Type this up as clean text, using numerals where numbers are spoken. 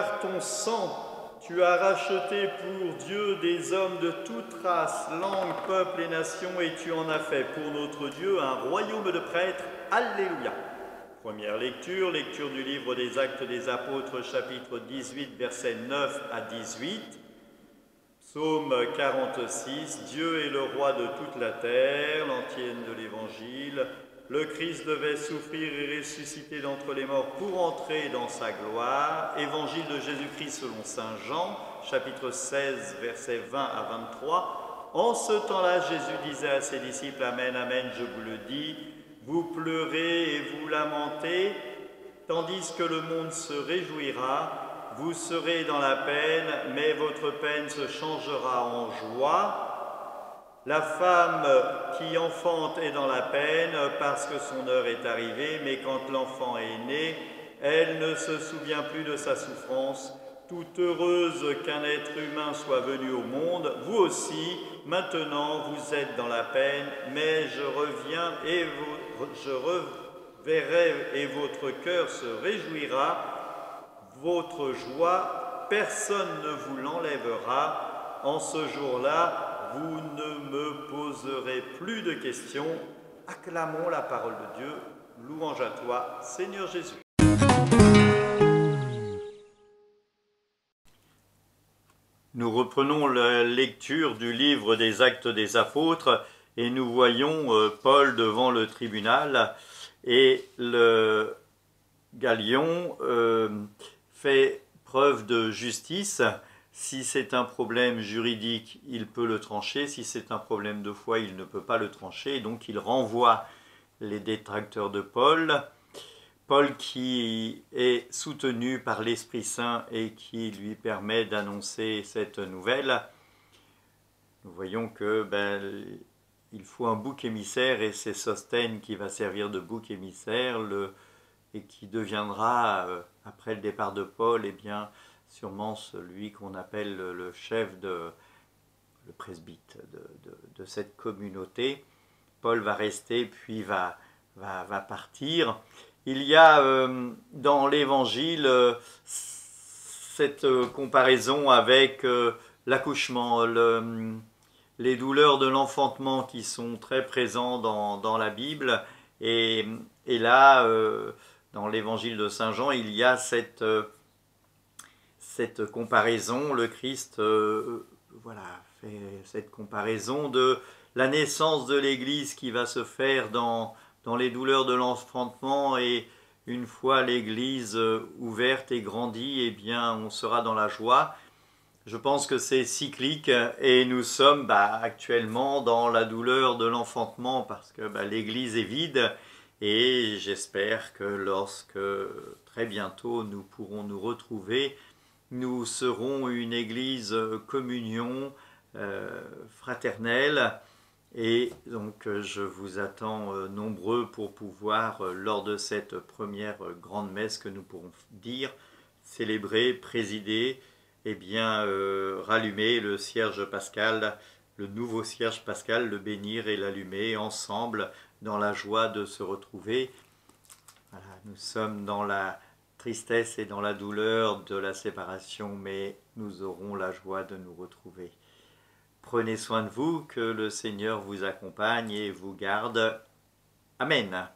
par ton sang, tu as racheté pour Dieu des hommes de toute race, langue, peuple et nation, et tu en as fait pour notre Dieu un royaume de prêtres. Alléluia. Première lecture, lecture du livre des Actes des Apôtres, chapitre 18, versets 9 à 18. Psaume 46, Dieu est le roi de toute la terre, l'antienne de l'Évangile. Le Christ devait souffrir et ressusciter d'entre les morts pour entrer dans sa gloire. Évangile de Jésus-Christ selon saint Jean, chapitre 16, versets 20 à 23. En ce temps-là, Jésus disait à ses disciples, Amen, Amen, je vous le dis, vous pleurez et vous lamentez, tandis que le monde se réjouira. Vous serez dans la peine, mais votre peine se changera en joie. La femme qui enfante est dans la peine parce que son heure est arrivée, mais quand l'enfant est né, elle ne se souvient plus de sa souffrance. Toute heureuse qu'un être humain soit venu au monde, vous aussi, maintenant vous êtes dans la peine, mais je reviens et je reverrai et votre cœur se réjouira. Votre joie, personne ne vous l'enlèvera. En ce jour-là, vous ne me poserez plus de questions. Acclamons la parole de Dieu. Louange à toi, Seigneur Jésus. Nous reprenons la lecture du livre des Actes des Apôtres et nous voyons Paul devant le tribunal et le Galion fait preuve de justice. Si c'est un problème juridique, il peut le trancher. Si c'est un problème de foi, il ne peut pas le trancher. Donc il renvoie les détracteurs de Paul. Paul qui est soutenu par l'Esprit Saint et qui lui permet d'annoncer cette nouvelle. Nous voyons que il faut un bouc émissaire et c'est Sosthène qui va servir de bouc émissaire et qui deviendra, après le départ de Paul, sûrement celui qu'on appelle le chef, le presbyte de cette communauté. Paul va rester, puis va partir. Il y a dans l'Évangile cette comparaison avec l'accouchement, les douleurs de l'enfantement qui sont très présents dans la Bible. Et là, dans l'évangile de Saint Jean, il y a cette comparaison. Le Christ fait cette comparaison de la naissance de l'Église qui va se faire dans les douleurs de l'enfantement, et une fois l'Église ouverte et grandie, on sera dans la joie. Je pense que c'est cyclique et nous sommes actuellement dans la douleur de l'enfantement parce que l'Église est vide. Et j'espère que lorsque très bientôt nous pourrons nous retrouver, nous serons une église communion fraternelle. Et donc je vous attends nombreux pour pouvoir, lors de cette première grande messe que nous pourrons dire, célébrer, présider, rallumer le cierge pascal, le nouveau cierge pascal, le bénir et l'allumer ensemble, dans la joie de se retrouver. Voilà, nous sommes dans la tristesse et dans la douleur de la séparation, mais nous aurons la joie de nous retrouver. Prenez soin de vous, que le Seigneur vous accompagne et vous garde. Amen.